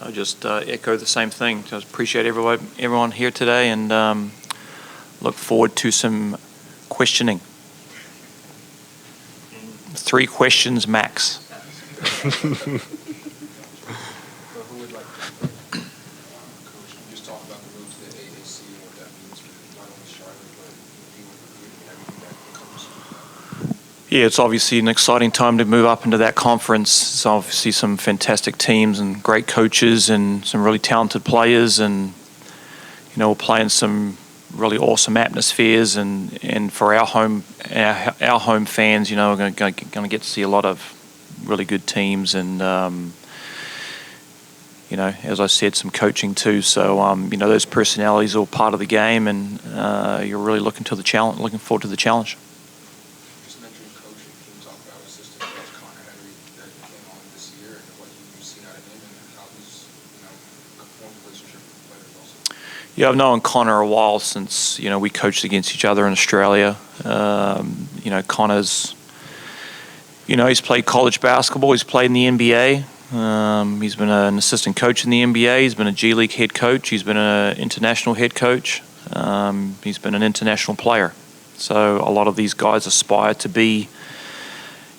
I just echo the same thing. Just appreciate everyone here today, and look forward to some questioning. 3 questions max. Who would like to Coach, can you just talk about the move to the AAC and what that means for not only Charlotte, but being with recruiting and everything that comes with that? Yeah, it's obviously an exciting time to move up into that conference. It's obviously some fantastic teams and great coaches and some really talented players, and we're playing some really awesome atmospheres, and for our home fans, we're going to get to see a lot of really good teams, and as I said, some coaching too. So those personalities are all part of the game, and you're really looking forward to the challenge. Just mentioned coaching. Can you talk about assistant coach Conor Hry that came on this year and what you've seen out of him and how he's formed a relationship with players also? Yeah, I've known Conor a while, since we coached against each other in Australia. Conor's he's played college basketball. He's played in the NBA. He's been an assistant coach in the NBA. He's been a G League head coach. He's been an international head coach. He's been an international player. So a lot of these guys aspire to be,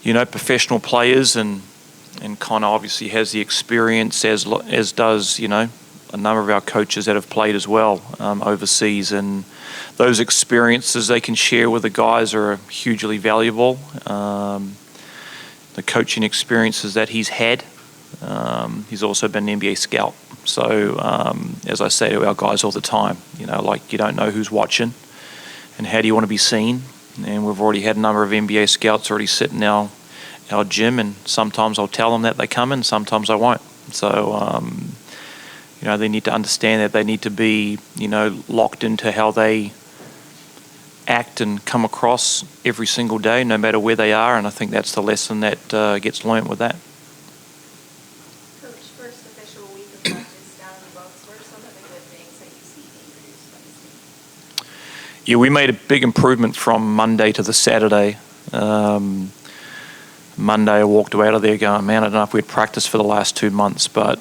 professional players, and Conor obviously has the experience, as does, a number of our coaches that have played as well overseas. And those experiences they can share with the guys are hugely valuable. The coaching experiences that he's had. He's also been an NBA scout. So, as I say to our guys all the time, you don't know who's watching, and how do you want to be seen? And we've already had a number of NBA scouts already sit in our gym, and sometimes I'll tell them that they come in, sometimes I won't. So, they need to understand that they need to be, locked into how they act and come across every single day, no matter where they are, and I think that's the lesson that gets learnt with that. Coach, first official week of practice down in the books, what are some of the good things that you see being produced by this team? Yeah, we made a big improvement from Monday to the Saturday. Monday I walked out of there going, man, I don't know if we had practiced for the last 2 months, but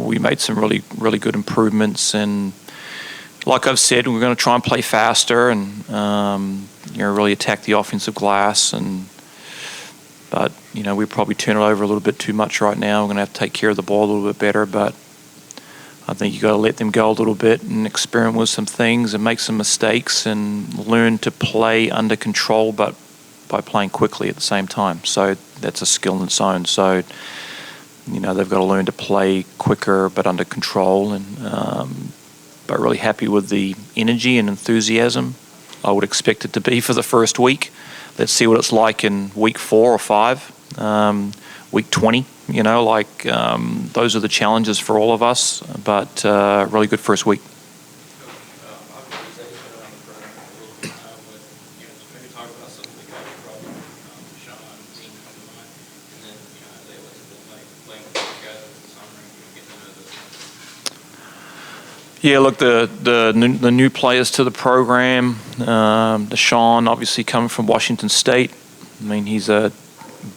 we made some really, really good improvements, and like I've said, we're going to try and play faster and really attack the offensive glass. But we probably turn it over a little bit too much right now. We're going to have to take care of the ball a little bit better. But I think you got to let them go a little bit and experiment with some things and make some mistakes and learn to play under control, but by playing quickly at the same time. So that's a skill in its own. So they've got to learn to play quicker but under control, and but really happy with the energy and enthusiasm I would expect it to be for the first week. Let's see what it's like in week 4 or 5, week 20. Those are the challenges for all of us, but really good first week. Yeah, look, the new players to the program, Deshaun obviously coming from Washington State. I mean, he's a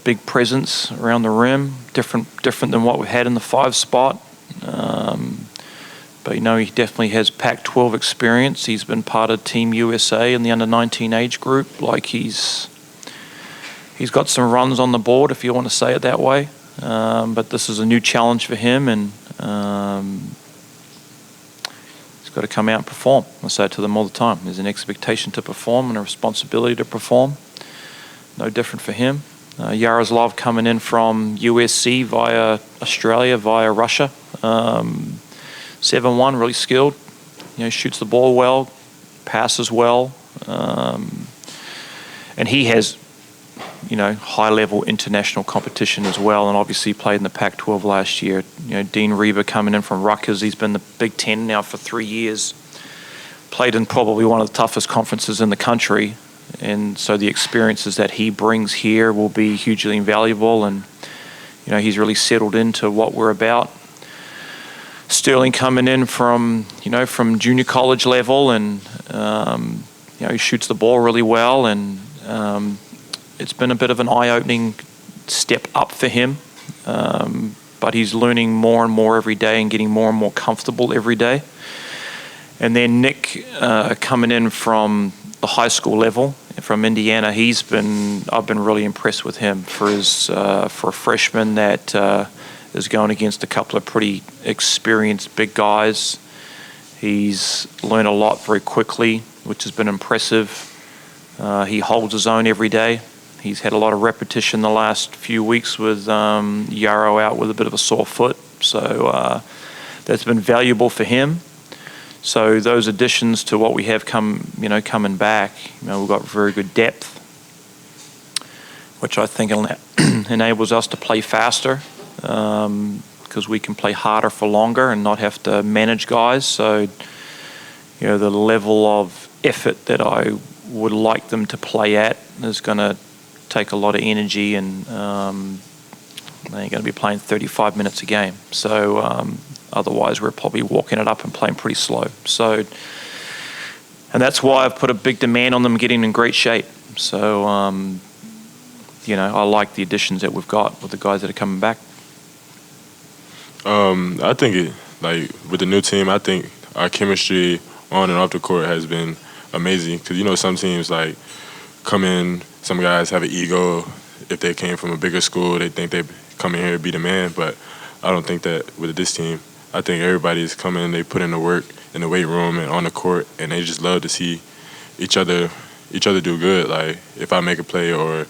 big presence around the rim, different than what we had in the 5 spot. But he definitely has Pac-12 experience. He's been part of Team USA in the under-19 age group. He's got some runs on the board, if you want to say it that way. But this is a new challenge for him, and got to come out and perform. I say it to them all the time. There's an expectation to perform and a responsibility to perform. No different for him. Yaroslav coming in from USC via Australia, via Russia. 7'1", really skilled. Shoots the ball well, passes well. And he has, high-level international competition as well, and obviously played in the Pac-12 last year. Dean Reba coming in from Rutgers. He's been the Big Ten now for 3 years. Played in probably one of the toughest conferences in the country, and so the experiences that he brings here will be hugely invaluable, and he's really settled into what we're about. Sterling coming in from junior college level, and he shoots the ball really well, and it's been a bit of an eye-opening step up for him. but he's learning more and more every day and getting more and more comfortable every day. And then Nick, coming in from the high school level from Indiana, I've been really impressed with him for a freshman that is going against a couple of pretty experienced big guys. He's learned a lot very quickly, which has been impressive. He holds his own every day. He's had a lot of repetition the last few weeks with Yarrow out with a bit of a sore foot, so that's been valuable for him. So those additions to what we have coming back, we've got very good depth, which I think enables us to play faster because we can play harder for longer and not have to manage guys. So, the level of effort that I would like them to play at is going to take a lot of energy, and they're going to be playing 35 minutes a game. So otherwise we're probably walking it up and playing pretty slow. So, and that's why I've put a big demand on them getting in great shape. So, I like the additions that we've got with the guys that are coming back. I think with the new team, I think our chemistry on and off the court has been amazing. Because some teams come in, some guys have an ego. If they came from a bigger school, they think they come in here to be the man. But I don't think that with this team. I think everybody's coming, they put in the work in the weight room and on the court, and they just love to see each other do good. Like if I make a play or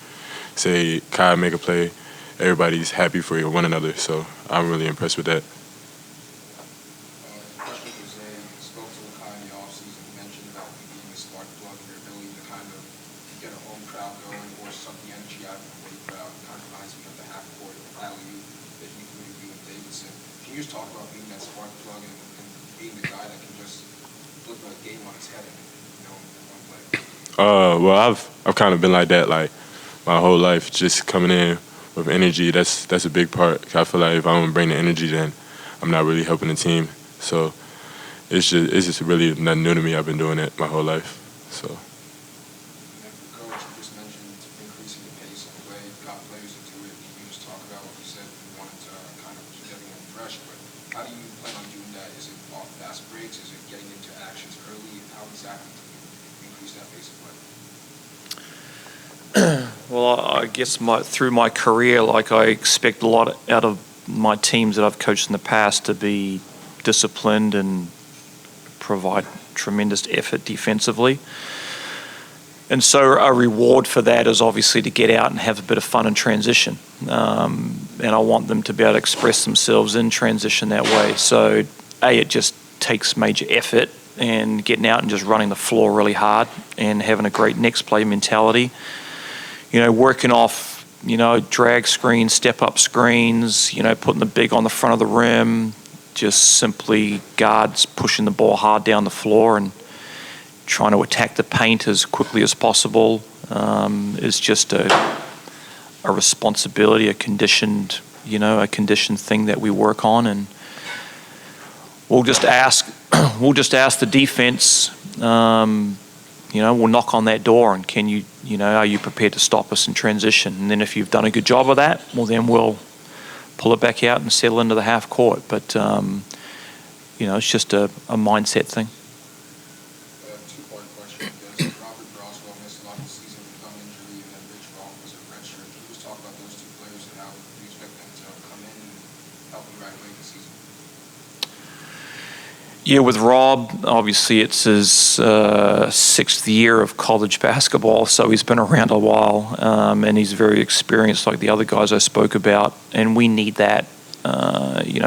say Kai make a play, everybody's happy for one another. So I'm really impressed with that. Question for Zay. You spoke to Kai in the offseason. You mentioned about you being a spark plug and your ability to kind of get a home crowd going or suck the energy out of the away crowd. Kind of reminds me of the half-court alley-oop that you can do with Davidson. Can you just talk about being that spark plug and being the guy that can just flip a game on his head in one play? Well, I've kind of been like that my whole life, just coming in with energy. That's a big part. I feel like if I don't bring the energy, then I'm not really helping the team. So it's just really nothing new to me. I've been doing it my whole life. So. And for Coach, you just mentioned increasing the pace of the way you got players into it. Can you just talk about what you said you wanted to kind of keep everyone fresh, but how do you plan on doing that? Is it off fast breaks? Is it getting into actions early? How exactly do you increase that pace of play? Well, I guess through my career, I expect a lot out of my teams that I've coached in the past to be disciplined and provide tremendous effort defensively. And so a reward for that is obviously to get out and have a bit of fun in transition. And I want them to be able to express themselves in transition that way. So, it just takes major effort and getting out and just running the floor really hard and having a great next play mentality. Working off, drag screens, step-up screens, putting the big on the front of the rim, just simply guards pushing the ball hard down the floor and trying to attack the paint as quickly as possible is just a responsibility, a conditioned thing that we work on. And we'll just ask the defense, we'll knock on that door and are you prepared to stop us in transition? And then if you've done a good job of that, well, then we'll pull it back out and settle into the half court. But, it's just a mindset thing. Two-part question. Robert Broswell missed a lot of the season with thumb injury, and then Rich Rolfe was a redshirt. Can you just talk about those two players and how you expect them to come in and help them right away this season? Yeah, with Rob, obviously it's his sixth year of college basketball, so he's been around a while, and he's very experienced like the other guys I spoke about, and we need that.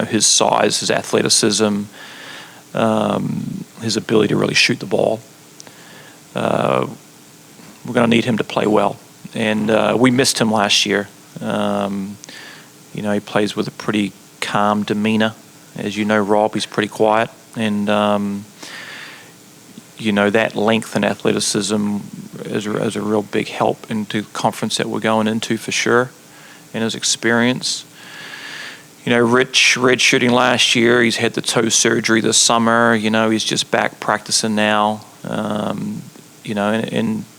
His size, his athleticism, his ability to really shoot the ball. We're going to need him to play well, and we missed him last year. He plays with a pretty calm demeanor. As you know, Rob, he's pretty quiet. And, that length and athleticism is a real big help into the conference that we're going into for sure, and his experience. Rich redshirting last year, he's had the toe surgery this summer. He's just back practicing now. And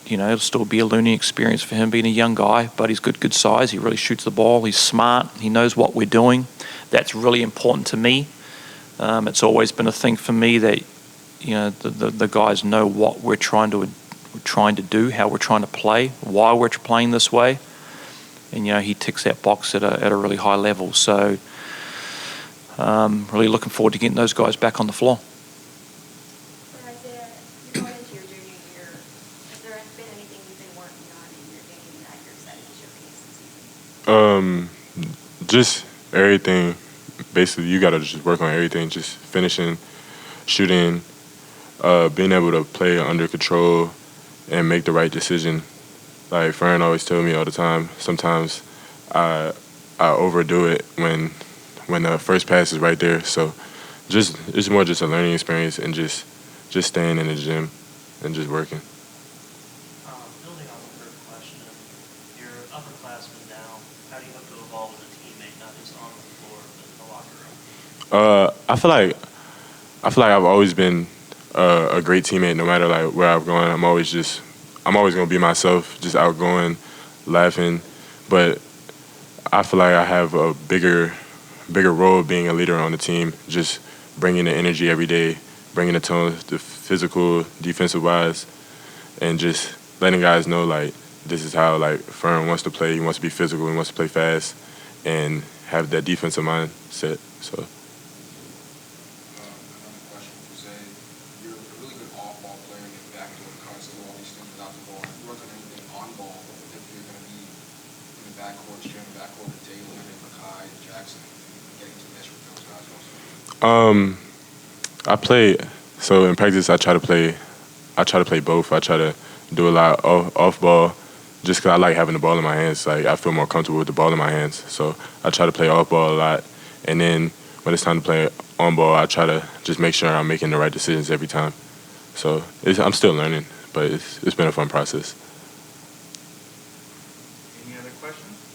it'll still be a learning experience for him being a young guy, but he's good size. He really shoots the ball. He's smart. He knows what we're doing. That's really important to me. It's always been a thing for me that, the guys know what we're trying to do, how we're trying to play, why we're playing this way. And, he ticks that box at a really high level. So really looking forward to getting those guys back on the floor. For Isaiah, you're going into your junior year. Has there been anything you've been working on in your game that you're excited to showcase this season? Just everything. Basically, you got to just work on everything. Just finishing, shooting, being able to play under control and make the right decision. Like Fern always told me all the time, sometimes I overdo it when the first pass is right there. So it's more just a learning experience and just staying in the gym and just working. Building on the first question, you're upperclassmen now. How do you hope to evolve as a teammate, not just on the floor, but in the locker room? I feel like I've always been a great teammate. No matter like where I've gone, I'm always gonna be myself, just outgoing, laughing. But I feel like I have a bigger role of being a leader on the team, just bringing the energy every day, bringing the tone, the physical, defensive wise, and just letting guys know like this is how like Fern wants to play. He wants to be physical. He wants to play fast, and have that defensive mindset. So. Another question for Zay. You're a really good off-ball player, get back to it, kind of do all these things without the ball. If you work on anything on ball, if you're going to be in the backcourt, sharing the backcourt with Taylor and Makai and Jackson, and getting to mesh with those guys also? I play. So in practice, I try to play both. I try to do a lot off ball, just because I like having the ball in my hands. Like I feel more comfortable with the ball in my hands. So I try to play off ball a lot, and then when it's time to play on ball, I try to just make sure I'm making the right decisions every time. So I'm still learning, but it's been a fun process. Any other questions?